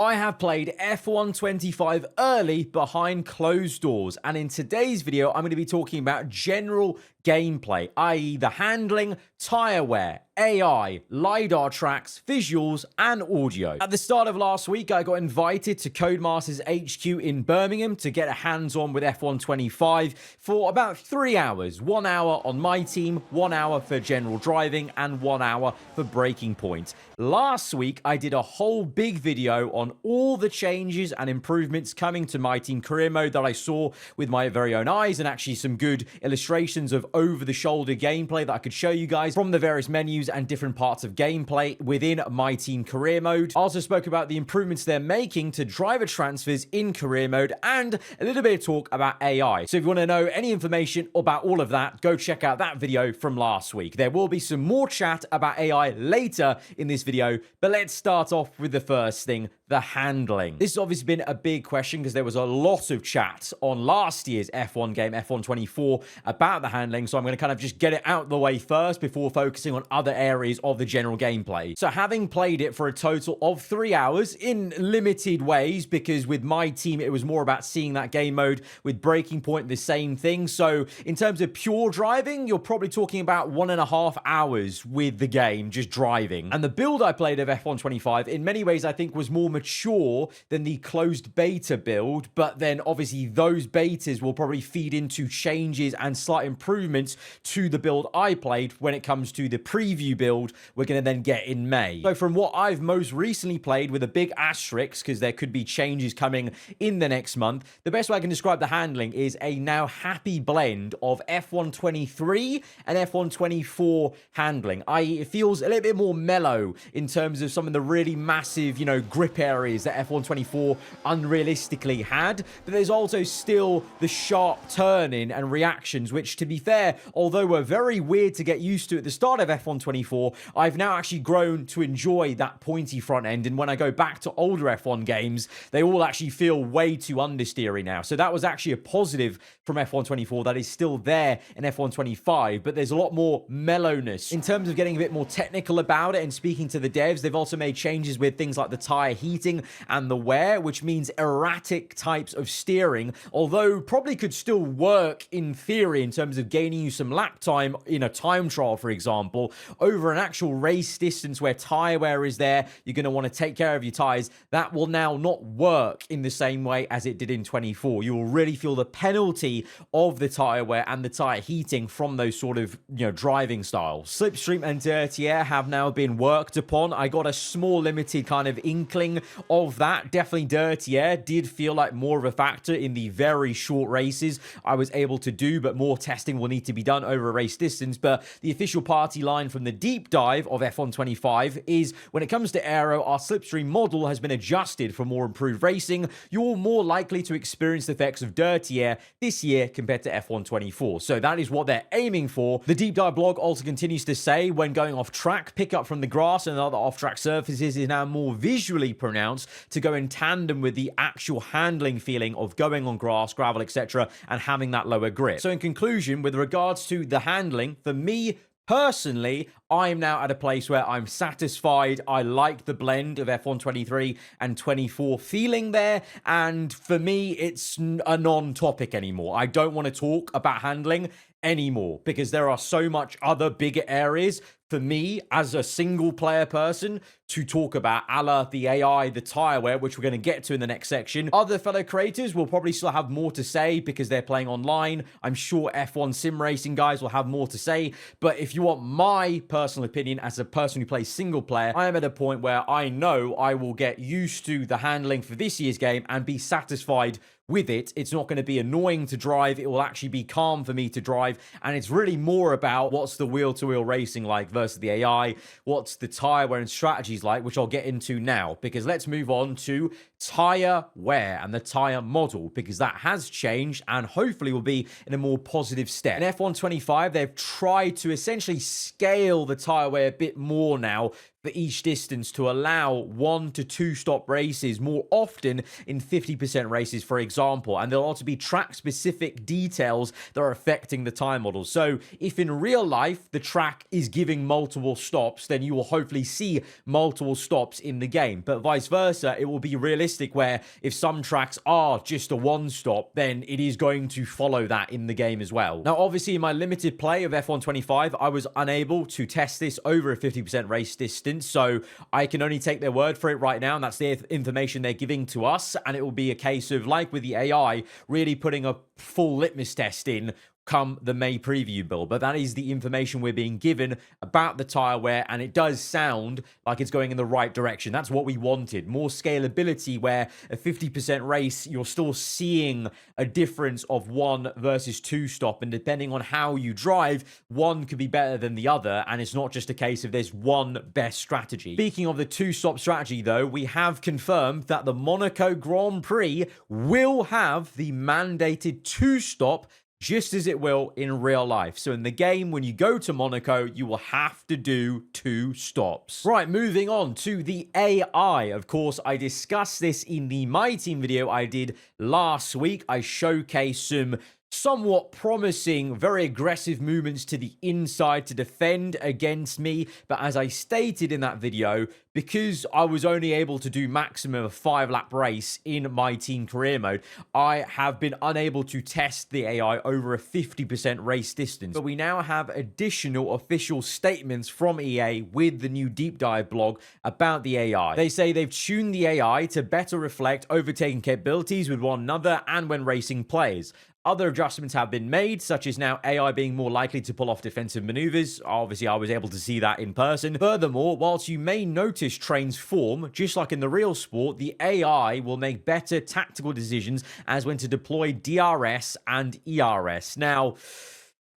I have played F125 early behind closed doors, and in today's video, I'm going to be talking about general gameplay, i.e. the handling, tyre wear, AI, LIDAR tracks, visuals, and audio. At the start of last week, I got invited to Codemasters HQ in Birmingham to get a hands-on with F125 for about 3 hours. 1 hour on my team, 1 hour for general driving, and 1 hour for breaking point. Last week, I did a whole big video on all the changes and improvements coming to my team career mode that I saw with my very own eyes, and actually some good illustrations of over-the-shoulder gameplay that I could show you guys from the various menus and different parts of gameplay within my team career mode. I also spoke about the improvements they're making to driver transfers in career mode and a little bit of talk about AI. So if you want to know any information about all of that, go check out that video from last week. There will be some more chat about AI later in this video, but let's start off with the first thing, the handling. This has obviously been a big question because there was a lot of chat on last year's F1 game, F124, about the handling. So I'm going to kind of just get it out the way first before focusing on other areas of the general gameplay. So having played it for a total of 3 hours in limited ways, because with my team, it was more about seeing that game mode. With breaking point, the same thing. So in terms of pure driving, you're probably talking about 1.5 hours with the game, just driving. And the build I played of F125, in many ways, I think was more mature than the closed beta build, but then obviously those betas will probably feed into changes and slight improvements to the build I played when it comes to the preview build we're going to then get in May. So from what I've most recently played, with a big asterisk because there could be changes coming in the next month, the best way I can describe the handling is a now happy blend of F123 and F124 handling, i.e. it feels a little bit more mellow in terms of some of the really massive, grip areas that F124 unrealistically had, but there's also still the sharp turning and reactions, which, to be fair, although were very weird to get used to at the start of F124, I've now actually grown to enjoy that pointy front end, and when I go back to older F1 games, they all actually feel way too understeery now. So that was actually a positive from F124 that is still there in F125, but there's a lot more mellowness. In terms of getting a bit more technical about it and speaking to the devs, they've also made changes with things like the tire heating and the wear, which means erratic types of steering, although probably could still work in theory in terms of gaining you some lap time in a time trial, for example, over an actual race distance where tire wear is there. You're going to want to take care of your tires. That will now not work in the same way as it did in 24. You will really feel the penalty of the tire wear and the tire heating from those sort of, driving styles. Slipstream and dirty air have now been worked upon. I got a small limited kind of inkling of that. Definitely dirty air did feel like more of a factor in the very short races I was able to do, but more testing will need to be done over a race distance. But the official party line from the deep dive of F125 is, when it comes to aero, our slipstream model has been adjusted for more improved racing. You're more likely to experience the effects of dirty air this year compared to F124. So that is what they're aiming for. The deep dive blog also continues to say, when going off track, pickup from the grass and other off-track surfaces is now more visually pronounced to go in tandem with the actual handling feeling of going on grass, gravel, etc., and having that lower grip. So in conclusion, with regards to the handling, for me personally, I'm now at a place where I'm satisfied. I like the blend of F123 and 24 feeling there, and for me, it's a non-topic anymore. I don't want to talk about handling anymore because there are so much other bigger areas for me as a single player person to talk about, a la the AI, the tire wear, which we're going to get to in the next section. Other fellow creators will probably still have more to say because they're playing online. I'm sure F1 sim racing guys will have more to say, but if you want my personal opinion as a person who plays single player, I am at a point where I know I will get used to the handling for this year's game and be satisfied with it. It's not going to be annoying to drive. It will actually be calm for me to drive. And it's really more about what's the wheel-to-wheel racing like versus the AI, what's the tire wear and strategies like, which I'll get into now, because let's move on to tire wear and the tire model, because that has changed and hopefully will be in a more positive step. In F125, they've tried to essentially scale the tire wear a bit more now for each distance to allow 1 to 2 stop races more often in 50% races, for example. And there'll also be track specific details that are affecting the time model. So if in real life the track is giving multiple stops, then you will hopefully see multiple stops in the game. But vice versa, it will be realistic where if some tracks are just a one stop, then it is going to follow that in the game as well. Now, obviously, in my limited play of F1 25, I was unable to test this over a 50% race distance. So I can only take their word for it right now, and that's the information they're giving to us. And it will be a case of, like with the AI, really putting a full litmus test in come the May preview build. But that is the information we're being given about the tire wear, and it does sound like it's going in the right direction. That's what we wanted. More scalability, where a 50% race, you're still seeing a difference of 1 versus 2 stop, and depending on how you drive, one could be better than the other, and it's not just a case of there's one best strategy. Speaking of the 2-stop strategy, though, we have confirmed that the Monaco Grand Prix will have the mandated 2-stop, just as it will in real life. So in the game, when you go to Monaco, you will have to do 2 stops. Right, moving on to the AI. Of course, I discussed this in the My Team video I did last week. I showcased some somewhat promising, very aggressive movements to the inside to defend against me. But as I stated in that video, because I was only able to do maximum of 5-lap race in my team career mode, I have been unable to test the AI over a 50% race distance. But we now have additional official statements from EA with the new deep dive blog about the AI. They say they've tuned the AI to better reflect overtaking capabilities with one another and when racing players. Other adjustments have been made, such as now AI being more likely to pull off defensive maneuvers. Obviously, I was able to see that in person. Furthermore, whilst you may notice trains form, just like in the real sport, the AI will make better tactical decisions as when to deploy DRS and ERS. Now,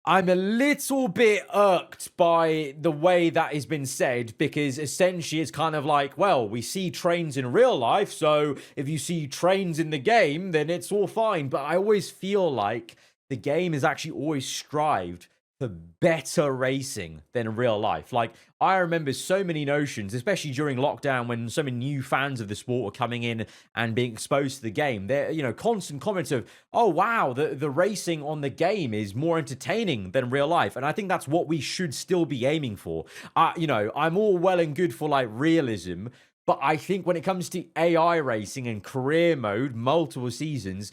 I'm a little bit irked by the way that has been said, because essentially it's kind of like, well, we see trains in real life, so if you see trains in the game, then it's all fine. But I always feel like the game has actually always strived for better racing than real life. Like, I remember so many notions, especially during lockdown when so many new fans of the sport were coming in and being exposed to the game. There, constant comments of, oh, wow, the racing on the game is more entertaining than real life. And I think that's what we should still be aiming for. I'm all well and good for like realism, but I think when it comes to AI racing and career mode, multiple seasons,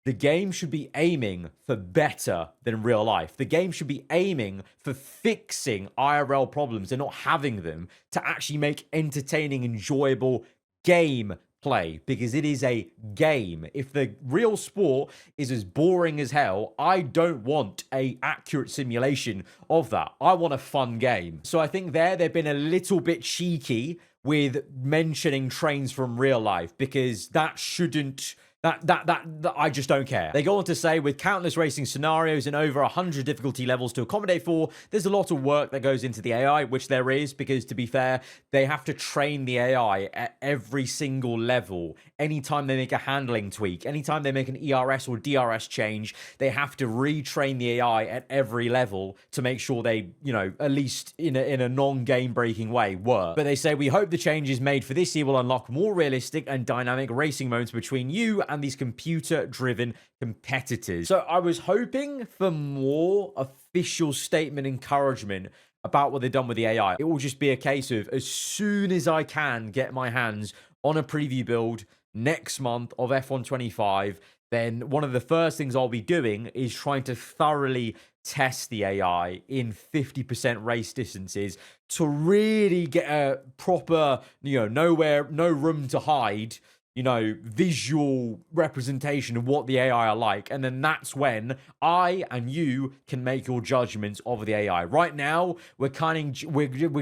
the game should be aiming for better than real life. The game should be aiming for fixing IRL problems and not having them, to actually make entertaining, enjoyable game play, because it is a game. If the real sport is as boring as hell, I don't want a accurate simulation of that. I want a fun game. So I think they've been a little bit cheeky with mentioning trains from real life, because that shouldn't... That I just don't care. They go on to say, with countless racing scenarios and over 100 difficulty levels to accommodate for, there's a lot of work that goes into the AI, which there is, because to be fair, they have to train the AI at every single level. Anytime they make a handling tweak, anytime they make an ERS or DRS change, they have to retrain the AI at every level to make sure they, at least in a non-game breaking way, work. But they say, we hope the changes made for this year will unlock more realistic and dynamic racing moments between you and these computer-driven competitors. So I was hoping for more official statement encouragement about what they've done with the AI. It will just be a case of, as soon as I can get my hands on a preview build next month of F1 25, then one of the first things I'll be doing is trying to thoroughly test the AI in 50% race distances to really get a proper, no room to hide, visual representation of what the AI are like. And then that's when I and you can make your judgments of the AI. Right now, we're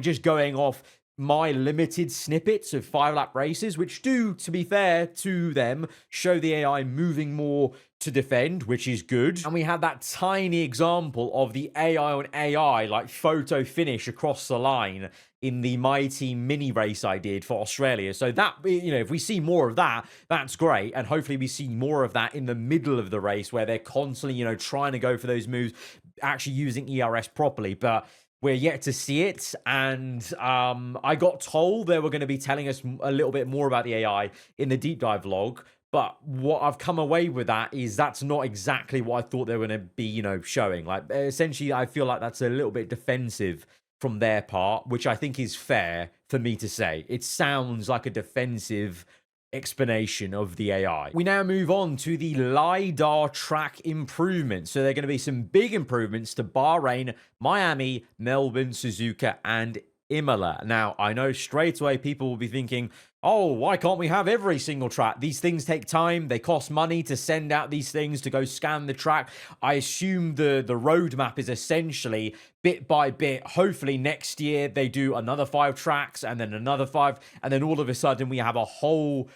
just going off my limited snippets of 5-lap races, which do, to be fair to them, show the AI moving more to defend, which is good. And we had that tiny example of the AI on AI, like photo finish across the line in the My Team mini race I did for Australia. So that, if we see more of that, that's great. And hopefully we see more of that in the middle of the race, where they're constantly, trying to go for those moves, actually using ERS properly. But we're yet to see it. And I got told they were going to be telling us a little bit more about the AI in the deep dive vlog. But what I've come away with that is that's not exactly what I thought they were going to be, showing. Like, essentially, I feel like that's a little bit defensive from their part, which I think is fair for me to say. It sounds like a defensive explanation of the AI. We now move on to the LIDAR track improvements. So there are going to be some big improvements to Bahrain, Miami, Melbourne, Suzuka, and Imola. Now, I know straight away people will be thinking, oh, why can't we have every single track? These things take time. They cost money to send out these things to go scan the track. I assume the roadmap is essentially bit by bit. Hopefully next year they do another 5 tracks and then another 5. And then all of a sudden we have a whole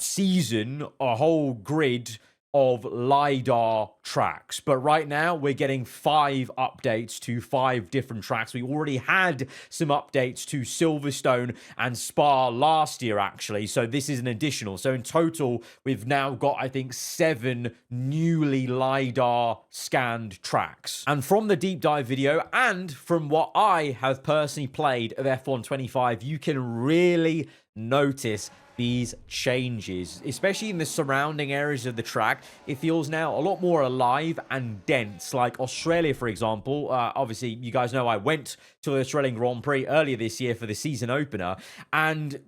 season, a whole grid of LIDAR tracks. But right now we're getting 5 updates to 5 different tracks. We already had some updates to Silverstone and Spa last year, actually. So this is an additional. So in total, we've now got, I think, 7 newly LIDAR scanned tracks. And from the deep dive video and from what I have personally played of F1 25, you can really notice these changes, especially in the surrounding areas of the track. It feels now a lot more alive and dense. Like Australia, for example. Obviously, you guys know I went to the Australian Grand Prix earlier this year for the season opener, and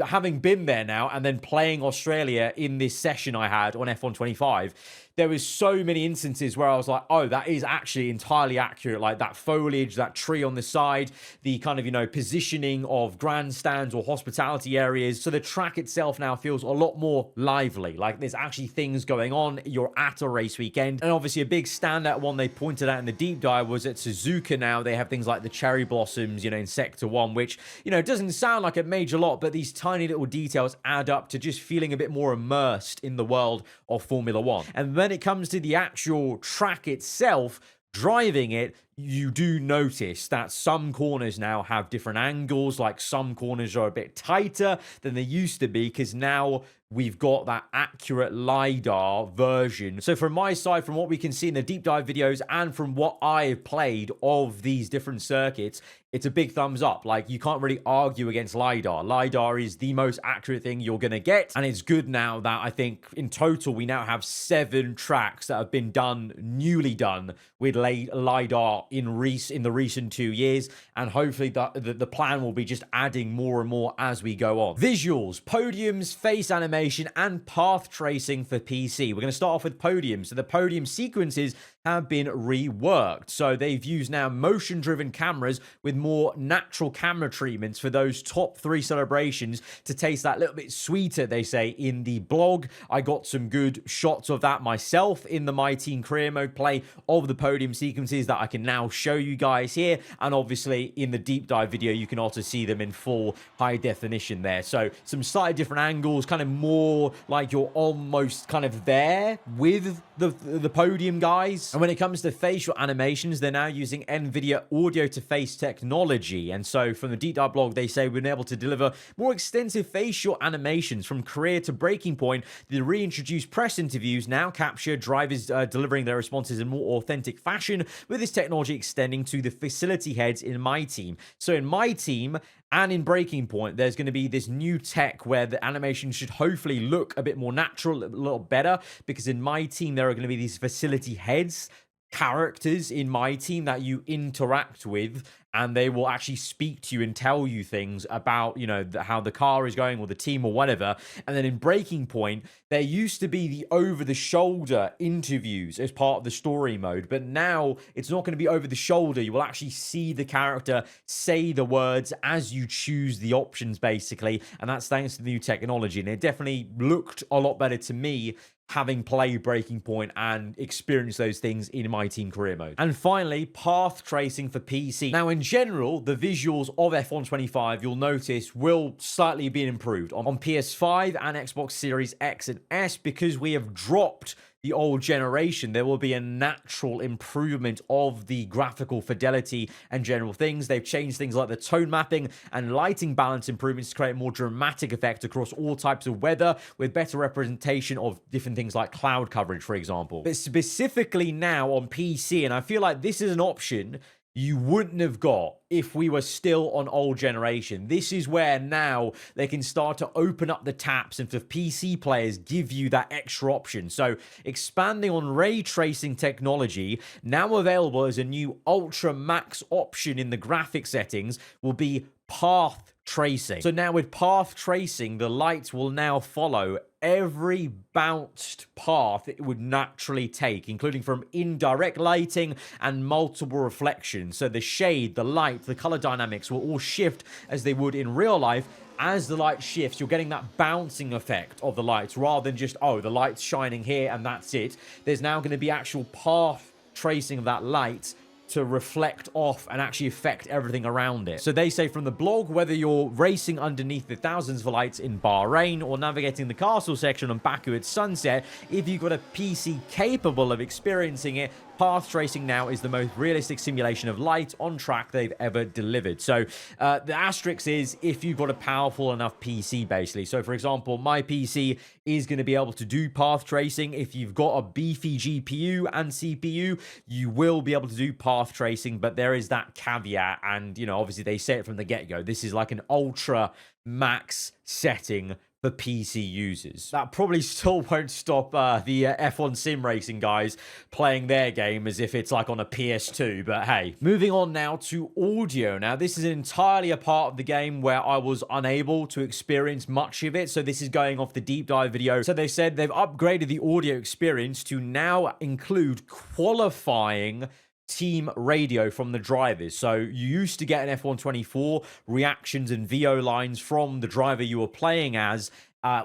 having been there now and then playing Australia in this session I had on F1 25, there was so many instances where I was like, oh, that is actually entirely accurate. Like that foliage, that tree on the side, the kind of, positioning of grandstands or hospitality areas. So the track itself now feels a lot more lively. Like there's actually things going on. You're at a race weekend. And obviously a big standout one they pointed out in the deep dive was at Suzuka now. They have things like the cherry blossoms, in Sector 1, which, doesn't sound like a major lot, but these tiny little details add up to just feeling a bit more immersed in the world of Formula 1. And when it comes to the actual track itself, driving it, you do notice that some corners now have different angles. Like some corners are a bit tighter than they used to be because now we've got that accurate LIDAR version. So from my side, from what we can see in the deep dive videos and from what I've played of these different circuits, it's a big thumbs up. Like you can't really argue against LIDAR. LIDAR is the most accurate thing you're going to get. And it's good now that I think in total, we now have 7 tracks that have been newly done with LIDAR in the recent 2 years. And hopefully the plan will be just adding more and more as we go on. Visuals, podiums, face animation, and path tracing for PC. We're going to start off with podium. So the podium sequences have been reworked. So they've used now motion-driven cameras with more natural camera treatments for those top 3 celebrations to taste that little bit sweeter, they say in the blog. I got some good shots of that myself in the My Team Career Mode play of the podium sequences that I can now show you guys here. And obviously in the deep dive video, you can also see them in full high definition there. So some slightly different angles, kind of more like you're almost kind of there with the podium guys. And when it comes to facial animations, they're now using NVIDIA audio to face technology. And so from the deep dive blog, they say we've been able to deliver more extensive facial animations from career to breaking point. The reintroduced press interviews now capture drivers delivering their responses in more authentic fashion, with this technology extending to the facility heads in My Team. So in My Team and in Breaking Point, there's going to be this new tech where the animation should hopefully look a bit more natural, a little better, because in My Team, there are going to be these facility heads, characters in My Team that you interact with, and they will actually speak to you and tell you things about, how the car is going or the team or whatever. And then in Breaking Point, there used to be the over-the-shoulder interviews as part of the story mode, but now it's not going to be over the shoulder. You will actually see the character say the words as you choose the options, basically, and that's thanks to the new technology. And it definitely looked a lot better to me, having played Breaking Point and experienced those things in My Team Career Mode. And finally, path tracing for PC. Now, in general, the visuals of F1 25, you'll notice, will slightly be improved on PS5 and Xbox Series X and S, because we have dropped the old generation. There will be a natural improvement of the graphical fidelity and general things. They've changed things like the tone mapping and lighting balance improvements to create a more dramatic effect across all types of weather, with better representation of different things like cloud coverage, for example. But specifically now on PC, and I feel like this is an option you wouldn't have got if we were still on old generation. This is where now they can start to open up the taps and for PC players give you that extra option. So expanding on ray tracing technology, now available as a new ultra max option in the graphic settings, will be path tracing. So now with path tracing, the lights will now follow every bounced path it would naturally take, including from indirect lighting and multiple reflections. So the shade, the light, the color dynamics will all shift as they would in real life. As the light shifts, you're getting that bouncing effect of the lights rather than just, oh, the light's shining here and that's it. There's now going to be actual path tracing of that light to reflect off and actually affect everything around it. So they say from the blog, whether you're racing underneath the thousands of lights in Bahrain or navigating the castle section on Baku at sunset, if you've got a PC capable of experiencing it, path tracing now is the most realistic simulation of light on track they've ever delivered. So the asterisk is if you've got a powerful enough PC, basically. So for example, my PC is going to be able to do path tracing. If you've got a beefy GPU and CPU, you will be able to do path tracing, but there is that caveat. And, you know, obviously they say it from the get-go. This is like an ultra max setting for PC users. That probably still won't stop the F1 sim racing guys playing their game as if it's like on a PS2, but hey. Moving on now to audio. Now, this is entirely a part of the game where I was unable to experience much of it, so this is going off the deep dive video. So they said they've upgraded the audio experience to now include qualifying team radio from the drivers. So you used to get an F124 reactions and VO lines from the driver you were playing as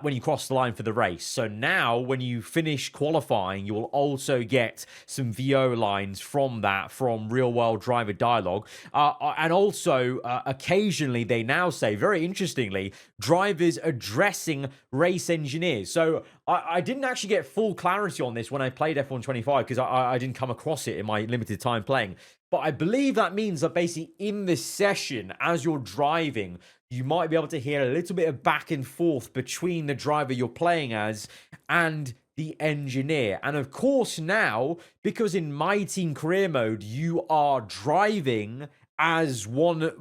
when you cross the line for the race. So now when you finish qualifying, you will also get some VO lines from that, from real world driver dialogue. And also occasionally they now say, very interestingly, drivers addressing race engineers. So I didn't actually get full clarity on this when I played F125 because I didn't come across it in my limited time playing. But I believe that means that basically in this session, as you're driving, you might be able to hear a little bit of back and forth between the driver you're playing as and the engineer. And of course now, because in My Team Career Mode, you are driving as one,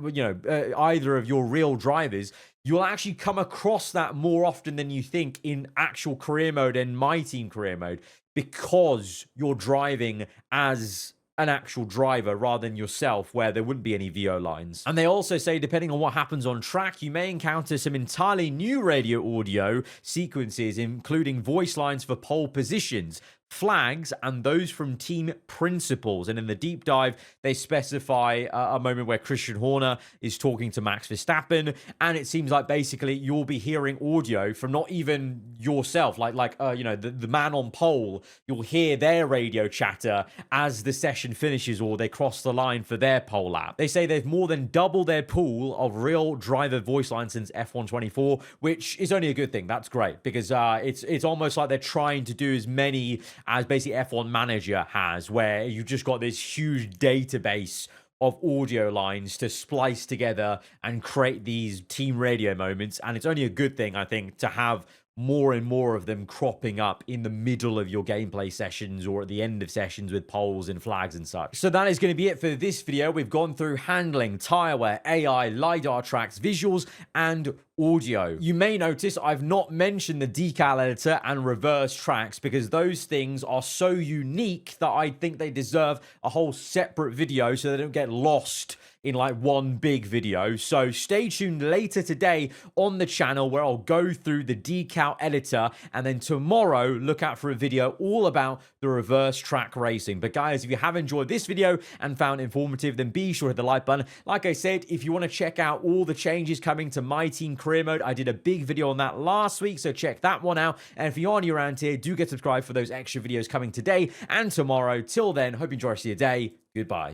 either of your real drivers, you'll actually come across that more often than you think in actual career mode and My Team Career Mode, because you're driving as an actual driver rather than yourself, where there wouldn't be any VO lines. And they also say, depending on what happens on track, you may encounter some entirely new radio audio sequences, including voice lines for pole positions, flags, and those from team principals. And in the deep dive, they specify a moment where Christian Horner is talking to Max Verstappen, and it seems like basically you'll be hearing audio from not even yourself, the man on pole. You'll hear their radio chatter as the session finishes or they cross the line for their pole lap. They say they've more than doubled their pool of real driver voice lines since F124, which is only a good thing. That's great, because it's almost like they're trying to do as many as basically F1 Manager has, where you've just got this huge database of audio lines to splice together and create these team radio moments. And it's only a good thing, I think, to have more and more of them cropping up in the middle of your gameplay sessions or at the end of sessions with polls and flags and such. So that is going to be it for this video. We've gone through handling, tire wear, AI, LIDAR tracks, visuals, and audio. You may notice I've not mentioned the decal editor and reverse tracks because those things are so unique that I think they deserve a whole separate video so they don't get lost in like one big video. So stay tuned later today on the channel where I'll go through the decal editor, and then tomorrow look out for a video all about the reverse track racing. But guys, if you have enjoyed this video and found it informative, then be sure to hit the like button. Like I said, if you want to check out all the changes coming to My Team Career Mode, I did a big video on that last week, so check that one out. And if you're new around here, do get subscribed for those extra videos coming today and tomorrow. Till then, hope you enjoy the rest of your day. Goodbye.